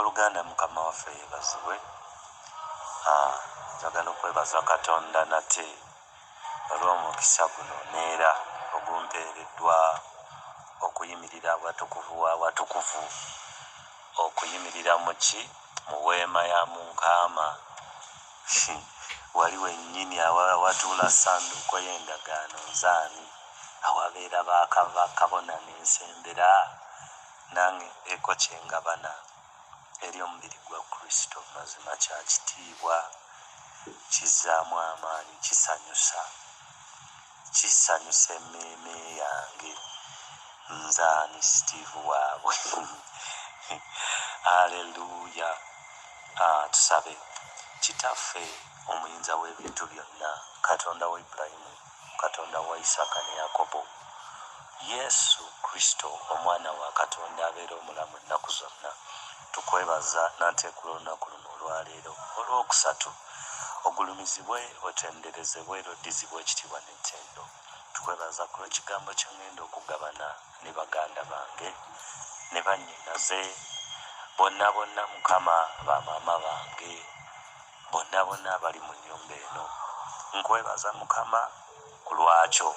Oluganda mukama waffe yeebazibwe. Njagala okwebaza Katonda nate olw'omukisa guno neera ogumpeereddwa okuyimirira awatukuvu okuyimirira mu weema ya Munkaama wali wennyini awatuula ssanduuko y'endagaano nzaani awabeera bakabona n'ensembera nange eko kyengabana eri omubiri gwa Kristo. Mazima kya kitiibwa, kizzaamu amaanyi, kisanyusa emmeeme yange nzaani Steve waabwe. Haleluya. Tusabe. Kitaffe omuyinza w'ebintu byonna, Katonda wa Ibulayimu, Katonda wa Isaaka ne Yakobo, Yesu Kristo omwana wa Katonda abeera omulamu ennaku zonna, tukwebaza nate ku lunaku luno olwaleero olwokusatu. Ogulumizibwe, otenderezebwe, oddizibwe ekitiibwa n'ettendo. Tukwebaza ku lw'ekigambo kye ŋŋenda okugabana ne baganda bange ne bannyinaze bonna Mukama, bamaama bange bonna abali mu nnyumba eno. Nkwebaza Mukama ku lwakyo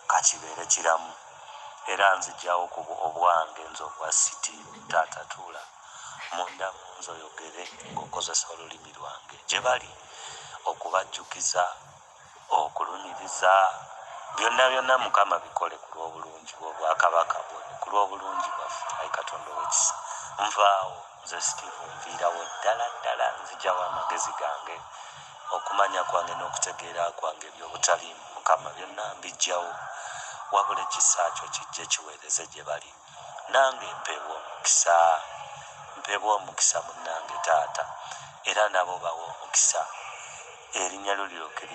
kakibeere kiramu era nzigyawo ku obwange nze obwa siti. Taata tuula munda munze oyogere ng'okozesa olulimi lwange gye bali okubajjukiza, okulumiriza, byonna Mukama bikole ku lw'obulungi bw'obwakabaka bwe, ku lw'obulungi bwaffe. Ayi Katonda ow'ekisa, nvaawo nze Steve, nviirawo ddala nzigyawo amagezi gange, okumanya kwange n'okutegeera kwange eby'obutali Mukama byonna mbijjawo, wabula ekisa kyo kijje kiweereze gye bali. Nange mpeebwa omukisa munnange Taata, era nabo bawa omukisa, erinnya lyo liryoke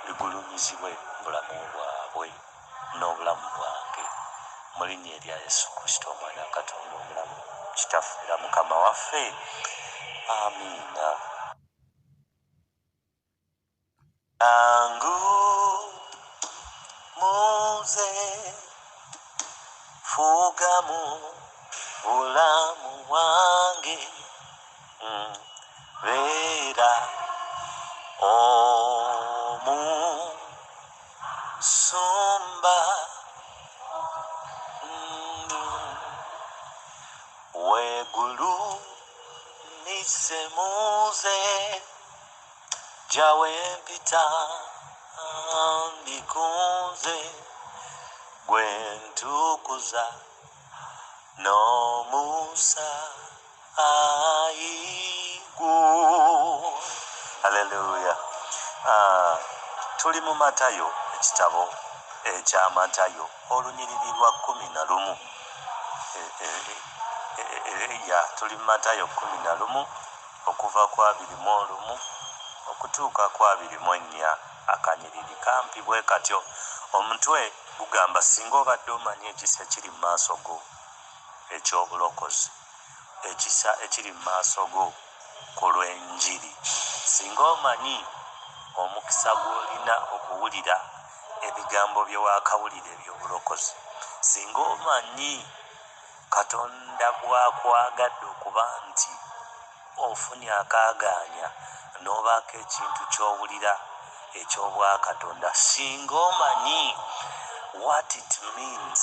ligulumizibwe mu bulamu bwabwe n'obulamu bwange, mu linnya erya Yesu Kristo omwana wa Katonda omulamu, Kitaffe era Mukama waffe. Amiina. Jangu muze fugamu bulamu bwange, beera omusumba, weegulumize muze jawe mpita ndikunze, gwe ntukuza n'omusaayigu. Haleluya. Tuli mu Matayo, ekitabo ekya Matayo olunyiriri lwa 11. Tuli mu Matayo 11 okuva ku 21 okutuuka ku 24. Akanyiriri kampi bwe katyo. Omutwe gugamba singa obadde omanyi ekisa ekiri mu maaso go eky'obulokozi, ekisa ekiri mu maaso go ku lw'enjiri, singa omanyi omukisa gw'olina okuwulira ebigambo bye waakawulira eby'obulokozi, singa omanyi Katonda bw'akwagadde okuba nti ofunye akaagaanya n'obaako ekintu ky'owulira eky'obwakatonda, singa omanyi what it means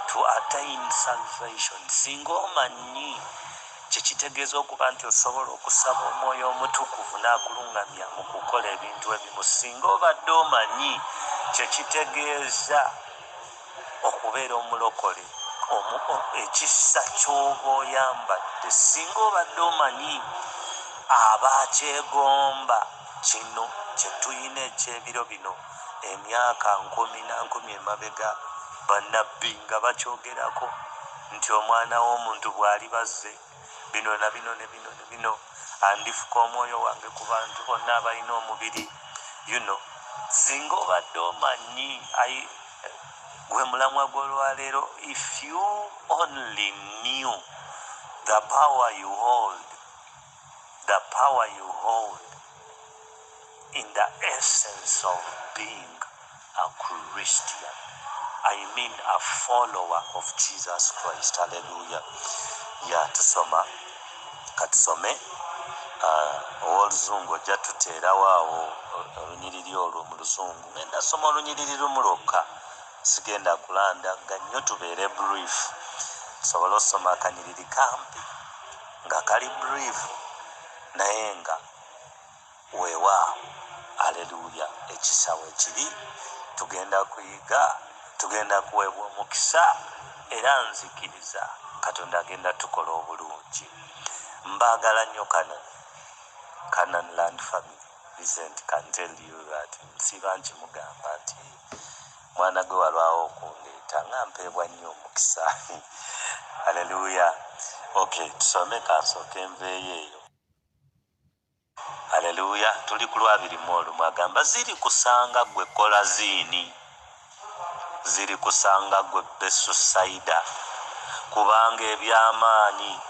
to attain salvation, singa omanyi kyekitegeeza okuba nti osobola okusaba Omwoyo Omutukuvu n'akuluŋŋamya mu kukola ebintu ebimu, singa obadde omanyi kyekitegeeza okubeera omulokole, ekisa ky'oba oyambadde, singa obadde omanyi abakyegomba kino kye tuyina ekyebiro bino, emyaka 10 emabega bannabbi nga bakyogerako nti omwana w'omuntu bw'ali bazze bino na bino ne bino ne bino, andifuka omwoyo wange ku bantu bonna abalina omubiri, singa obadde omanyi gwe mulamwa gw'olwaleero, if you only knew the power you hold in the essence of being a Christian, I mean a follower of Jesus Christ. Hallelujah. Tusoma katusome ow'oluzungu ojja tuteerawo awo olunyiriri olwo mu luzungu. Ngenda soma olunyiriri lumu lwokka, sigenda kulandagga nnyo, tubeere brief. Tusobole osoma akanyiriri kampi nga kali brief naye nga weewaawo. Aleluya. Ekisawo ekiri tugenda kuyiga, tugenda kuweebwa omukisa era nzikiriza Katonda agenda tukola obulungi. Mbaagala nnyo Canaan Land Family. Vincent can tell you that nsiba nkimugamba nti mwana gwe walwawo okundeeta nga mpeebwa nnyo omukisa. Haleluya. Okay, tusome kansooke nveeyo eyo. Haleluya. Tuli ku 21 mwagamba ziri kusanga gwe Kolazini, ziri kusanga gwe Besusaida, kubanga ebyamaanyi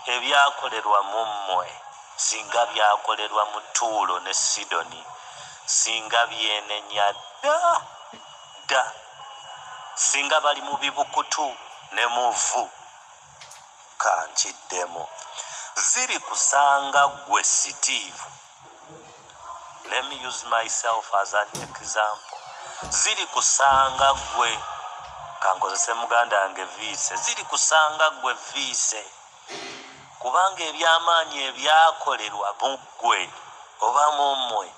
ebyakolerwa mu mmwe singa byakolerwa mu Tuulo ne Sidoni, singa byenenya dda, singa bali mu bibukutu ne muvu kankiddemu. Ziri kusanga gwe Steve. Let me use myself as an example. Ziri kusanga gwe, kankozese muganda wange Viise, ziri kusanga gwe Viise, kubanga ebyamaanyi ebyakolerwa mu ggwe oba mu mmwe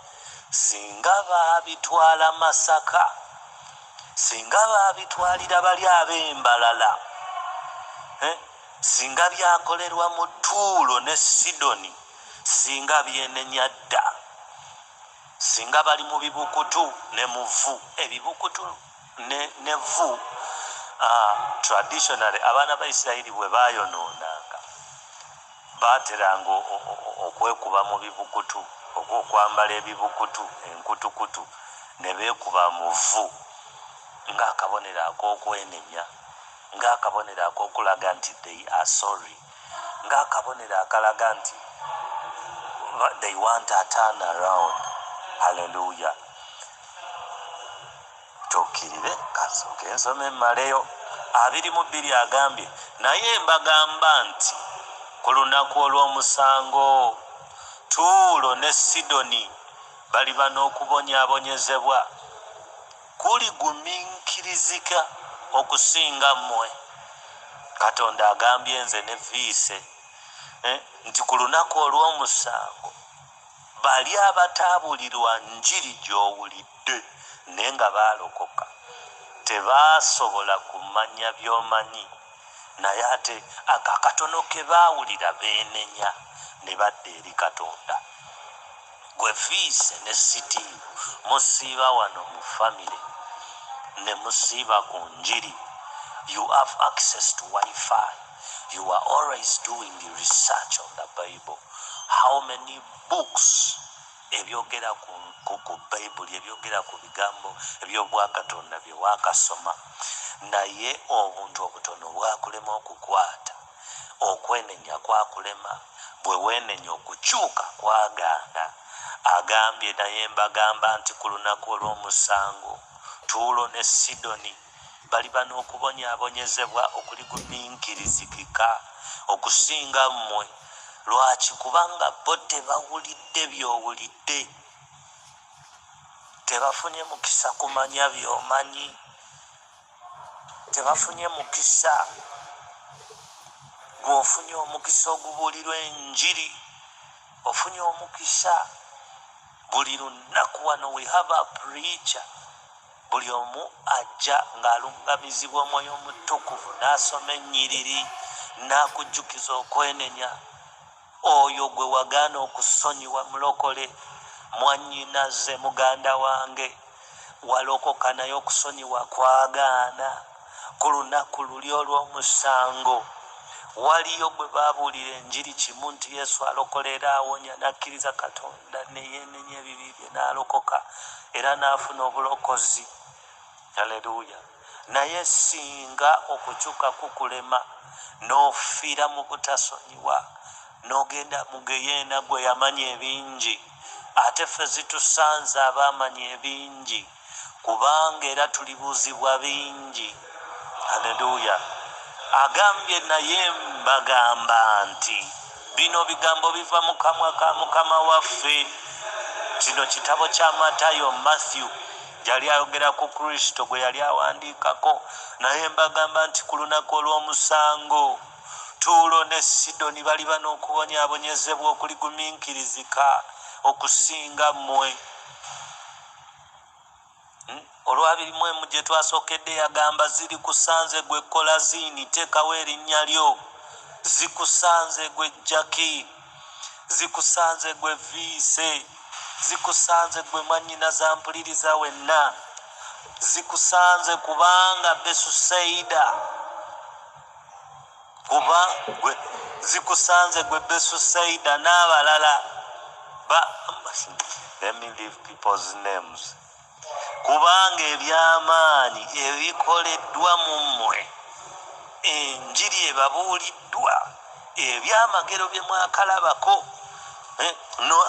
singa baabitwala Masaka, singa baabitwalira bali ab'embalala, singa byakolerwa mu Tuulo ne Sidoni, singa byenenya dda, singa bali mu bibukutu ne muvu. Ebibukutu ne vu, traditionally abaana ba Isirayiri bwe baayonoonanga baateranga okwekuba mu bibukutu, okwambala ebibukutu, enkutukutu, ne beekuba mu vu ng'akabonero ak'okwenenya, ng'akabonero ak'okulaga nti they are sorry, ng'akabonero akalaga nti they want a turn around. Haleluya. Tukkirire kasooke nsome mmaleyo. 22 agambye, naye mbagamba nti ku lunaku olw'omusango Tuulo ne Sidoni baliba n'okubonyaabonyezebwa kuligumiikirizika okusinga mmwe. Katonda agambye nze ne Viise nti ku lunaku olw'omusango bali abataabulirwa njiri gy'owulidde naye nga baalokoka tebaasobola kumanya by'omanyi, naye ate akakatono ke baawulira beenenya ne badda eri Katonda. Gwe Viise ne Steve musiiba wano mu family ne musiiba ku njiri. You have access to Wi-Fi. You are always doing the research on the Bible. How many books ebyogera ku Bible, ebyogera ku bigambo eby'obwakatonda bye waakasoma, naye obuntu obutono bwakulema okukwata, okwenenya kwakulema, bwe weenenya okukyuka kwagaana. Agambye naye mbagamba nti ku lunaku olw'omusango Tuulo ne Sidoni baliba n'okubonyaabonyezebwa okuligumiikirizikika okusinga mmwe. Lwaki? Kubanga bo tebawulidde by'owulidde, tebafunye mukisa kumanya by'omanyi, tebafunye mukisa. Bw'ofunye omukisa ogubuulirwa enjiri, ofunye omukisa. Buli lunaku wano we have a preacher, buli omu ajja ng'alungamizibwa Omwoyo Omutukuvu n'asoma ennyiriri n'akujjukiza okwenenya. Oyo gwe wagaana okusonyiwa mulokole, mwannyinaze muganda wange walokoka naye okusonyiwa kwagaana. Ku lunaku luli olw'omusango waliyo gwe baabuulira enjiri kimu nti Yesu alokolera awonya, n'akkiriza Katonda ne yeenenya ebibi bye n'alokoka era n'afuna obulokozi. Haleluya. Naye singa okukyuka kukulema n'ofiira mu butasonyiwa n'ogenda mu geyeena gwe yamanya ebingi, ate ffe zitusanze abaamanya ebingi, kubanga era tulibuuzibwa bingi. Haleluya. Agambye naye mbagamba nti bino bigambo biva mu kamwa ka Mukama waffe. Kino kitabo kya Matayo, Matthew, yali ayogera ku Kristo gwe yali awandiikako. Naye mbagamba nti ku lunaku olw'omusango Tuulo ne Sidoni bali n'okubonyaabonyezebwa okuligumiikirizika okusinga mmwe. Olwabirimu gye twasookedde yagamba ziri kusanze gwe Kolazini, teekawo erinnya lyo. Zikusanze gwe Jaki, zikusanze gwe Viise, zikusanze gwe mwannyinaza mpuliriza wenna, zikusanze kubanga Besusaida, zikusanze gwe Besusaida n'abalala. Let me leave people's names. Kubanga ebyamaanyi ebikoleddwa mu mmwe, enjiri ebabuuliddwa, ebyamagero bye mwakalabako.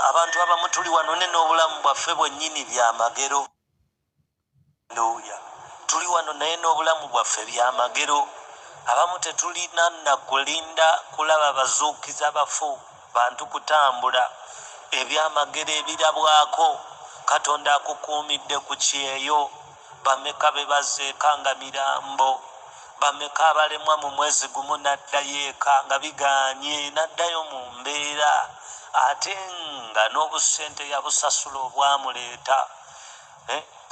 Abantu abamu tuli wano ne n'obulamu bwaffe bwennyini byamagero. Tuli wano naye n'obulamu bwaffe byamagero. Abamu tetulina nakulinda kulaba bazuukiza bafu, bantu kutambula. Ebyamagero ebirabwako Katonda akukuumidde ku kyeyo. Bameka be bazeeka nga mirambo, bameka abalemwa mu mwezi gumu n'addayo eka nga bigaanye, n'addayo mu mbeera ate nga n'obusente yabusasula obwamuleeta.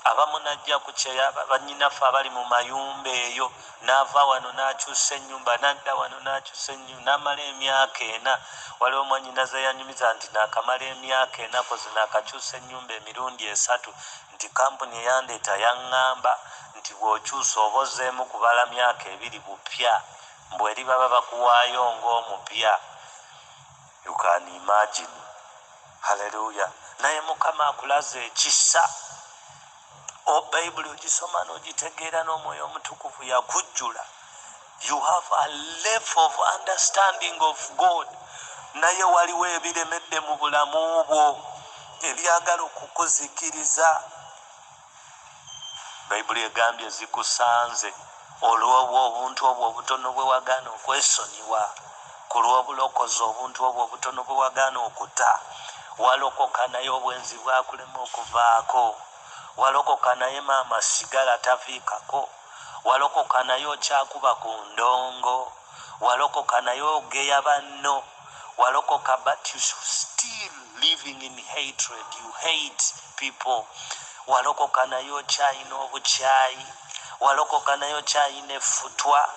Abamu najja ku kyeya bannyinaffe abali mu mayumba eyo, n'ava wano n'akyusa ennyumba, n'adda wano n'akyusa ennyumba, n'amala emyaka 4. Waliwo mwannyinaza yanyumiza nti naakamala emyaka 4 kozi naakakyusa ennyumba emirundi 3, nti kampuni eyandeeta yaŋŋamba nti bw'okyusa oba ozzeemu kubala myaka 2 bupya, mbw'eri baba bakuwaayo ng'omupya. You can imagine. Hallelujah. Naye Mukama akulaze ekisa. Bayibuli ogisoma n'ogitegeera n'Omwoyo Omutukuvu yakujjula. You have a level of understanding of God. Naye waliwo ebiremedde mu bulamu bwo ebyagala okukuzikiriza. Bayibuli egambye zikusanze olw'obwo obuntu obwo obutono bwe wagaana okwesonyiwa, ku lw'obulokozi obuntu obwo obutono bwe wagaana okuta. Walokoka naye obwenzi bwakulema okuvaako. Walokoka naye maama sigala taviikako. Walokoka naye okyakuba ku ndongo. Walokoka naye ogeya banno. Walokoka but you still living in hatred. You hate people. Walokoka naye okyayina obukyayi. Walokoka naye okyayina effutwa.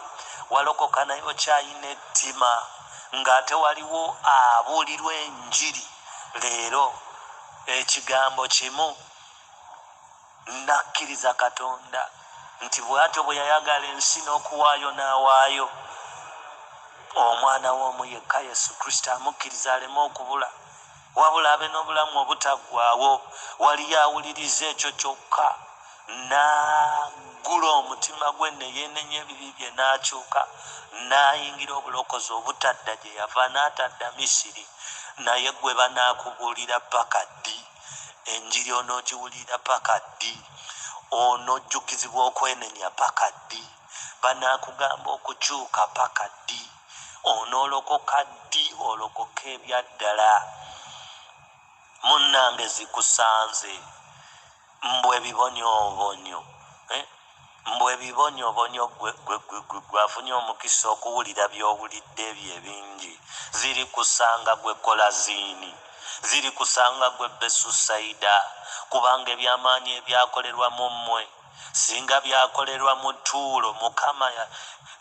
Walokoka naye okyayina ettima. Ng'ate waliwo abuulirwa enjiri. Leero ekigambo kimu nakkiriza Katonda nti bw'atyo bwe yayagala ensi n'okuwaayo n'awaayo omwana w'omu yekka Yesu Kristo amukkiriza aleme okubula wabula abe n'obulamu obutaggwaawo. Wali awuliriza ekyo kyokka n'aggula omutima gwe ne yeenenya ebibi bye n'akyuka n'ayingira obulokozi obutadda gye yava n'atadda Misiri. Naye gwe banaakubuulira paka ddi? Enjiri onoogiwulira paka ddi? Onoojjukizibwa okwenenya paka ddi? Banaakugamba okukyuka paka ddi? Onoolokoka ddi? Olokoka ebyaddala. Munnange zikusanze mbwe ebibonyoobonyo, mbwe ebibonyoobonyo gwafunye omukisa okuwulira by'owulidde ebyo ebingi. Ziri kusanga gwe Kolazini, ziri kusanga gwe Besusaida, kubanga ebyamaanyi ebyakolerwa mu mmwe singa byakolerwa mu Tuulo, Mukama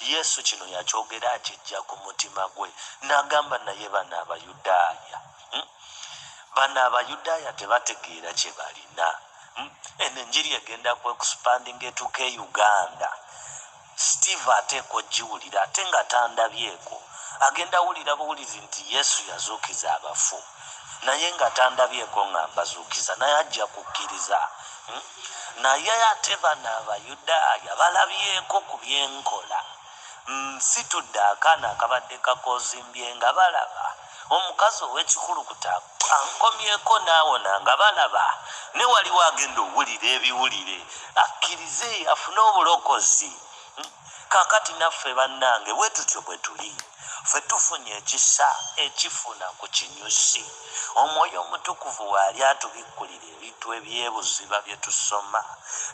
Yesu kino yakyogera akijja ku mutima gwe. N'agamba naye bano Abayudaaya, bano Abayudaaya tebategeera kye balina. Eno enjiri egenda kwekuspandinga etuuka e Uganda. Steve ateeka ogiwulira ate nga tandabyeko. Agenda wulira buwulizi nti Yesu yazuukiza abafu, naye nga tandabyeko nga mbazuukiza, naye ajja kukkiriza. Naye ate bano Abayudaaya balabyeko ku byenkola. Situdde akaana akabadde kakozimbye nga balaba. Omukazi ow'ekikulukuta ankomyeko n'awona nga balaba. Ne waliwo agenda owulira ebiwulire akkirize afune obulokozi. Kaakati naffe bannange bwe tutyo bwe tuli. ffe tufunye ekisa ekifuna ku kinyusi. Omwoyo omutukuvu waali atubikkulira ebintu ebyebuziba bye tusoma,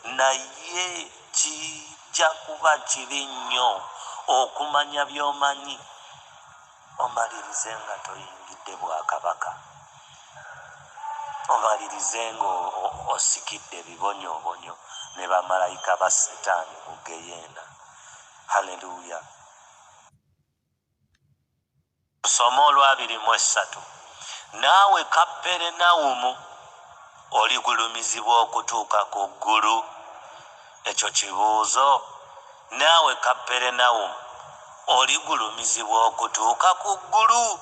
naye kijja kuba kibi nnyo okumanya by'omanyi omalirize nga toyingidde bwakabaka, omalirize nga osikidde ebibonyoobonyo ne bamalayika ba Setaani mu Geyeena. Haleluya. Tusome olw'abiri-mu-esatu. Naawe Kaperunawumu oligulumizibwa okutuuka ku ggulu. Ekyo kibuuzo. Naawe Kaperunawumu oligulumizibwa okutuuka ku ggulu.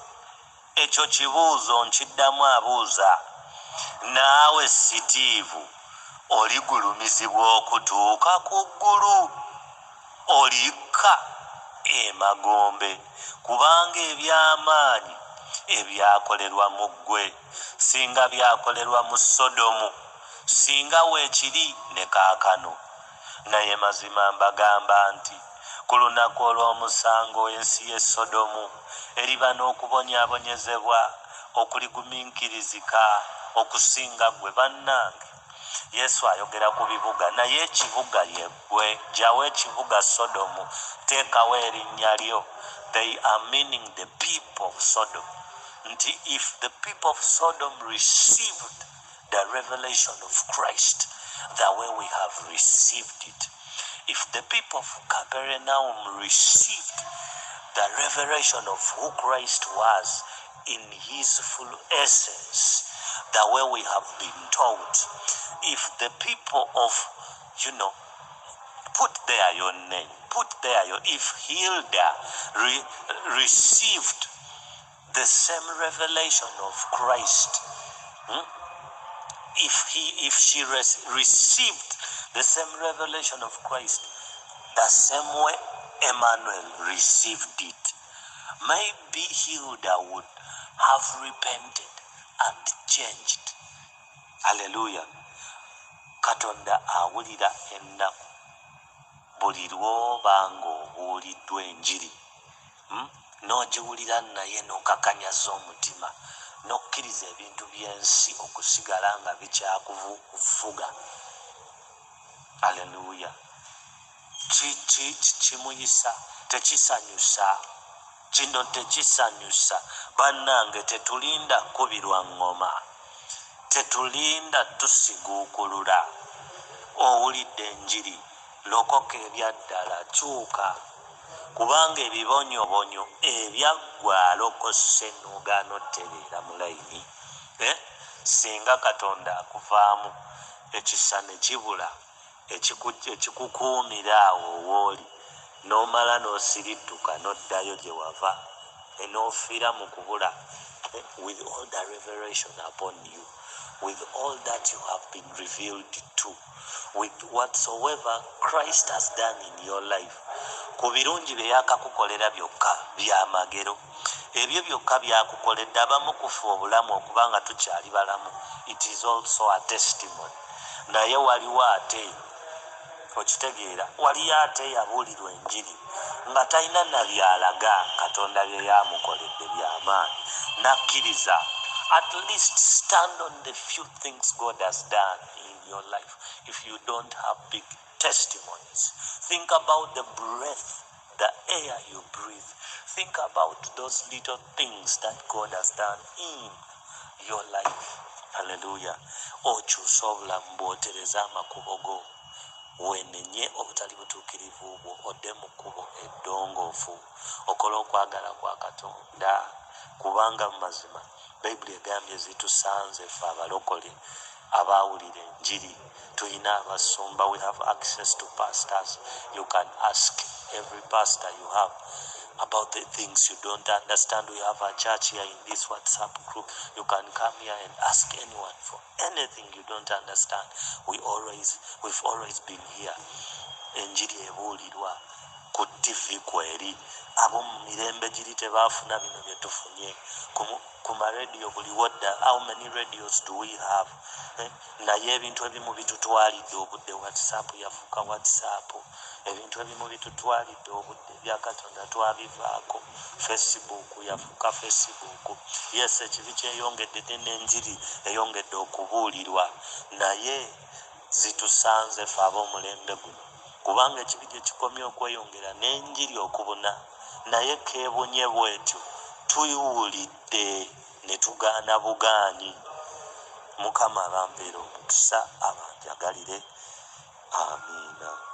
Ekyo kibuuzo nkiddamu abuuza. Naawe Sitiivu oligulumizibwa okutuuka ku ggulu. Olikka emagombe, kubanga eby'amaanyi ebyakolerwa mu ggwe singa byakolerwa mu Sodomu, singa weekiri ne kaakano. Naye mazima mbagamba nti ku lunaku olw'omusango ensi y'e Sodomu eriba n'okubonyaabonyezebwa okuligumiikirizika okusinga ggwe. Bannange, Yesu ayogera ku bibuga, naye ekibuga ye ggwe. Gyawo ekibuga Sodomu, teekawo erinnya lyo. They are meaning the people of Sodom. Nti if the people of Sodom received the revelation of Christ the way we have received it, if the people of Capernaum received the revelation of who Christ was in his full essence, the way we have been taught, if the people of, put there your name, if Hilda received the same revelation of Christ, if she received the same revelation of Christ, the same way Emmanuel received it, maybe Hilda would have repented and changed. Hallelujah. Katonda awulira ennaku buli lw'oba ng'obuuliddwa enjiri, n'ogiwulira naye n'okakanyaza omutima n'okkiriza ebintu by'ensi okusigala nga bikyakufuga. Haleluya. Kimuyisa, tekisanyusa. Kino tekisanyusa. Bannange, tetulinda kubirwa ngoma, tetulinda tusiguukulula. Owulidde enjiri, lokoka ebyaddala, kyuka, kubanga ebibonyoobonyo ebyaggwa alokose n'ogaana otereera mu layini. Singa Katonda akuvaamu ekisa ne kibula ekikukuumira awo wooli, n'omala n'osiridduka n'oddayo gye wava, n'ofiira mu kubula, with all the revelation upon you, with all that you have been revealed to, with whatsoever Christ has done in your life. Ku birungi bye yakakukolera byokka byamagero, ebyo byokka byakukoledde abamu kufa obulamu okuba nga tukyali balamu. It is also a testimony. Naye waliwo ate, okitegeera, waliyo ate yabuulirwa enjiri nga talina na byalaga Katonda bye yamukoledde by'amaanyi, nakkiriza. At least stand on the few things God has done in your life. If you don't have big testimonies, think about the breath, the air you breathe. Think about those little things that God has done in your life. Hallelujah. Okyusa obulamu bw'otereza amakubo go, wenenye obutali butuukirivu bwo, odde mu kkubo eddongoofu, okola okwagala kwa Katonda, kubanga mu mazima Bayibuli egambye zitusanze ffe abalokole abaawulira enjiri. Tulina abasumba, we have access to pastors. You can ask every pastor you have about the things you don't understand. We have a church here in this WhatsApp group. You can come here and ask anyone for anything you don't understand. We've always been here. Enjiri ebuulirwa, ku TV kweri ab'omu mirembe giri tebaafuna bino bye tufunye ku maradio buli wadda. How many radios do we have? Naye ebintu ebimu bitutwalidde obudde. WhatsApp yafuuka WhatsApp, ebintu ebimu bitutwalidde obudde, bya Katonda twabivaako. Facebook yafuuka Facebook. Yes, ekibi kyeyongedde n'enjiri eyongedde okubuulirwa, naye zitusanze ffe ab'omulembe guno, kubanga ekibi gye kikomye okweyongera n'enjiri okubuna, naye keebunye bwetyo tuyiwulidde ne tugaana bugaani. Mukama abampeera omukisa abanjagalire. Amiina.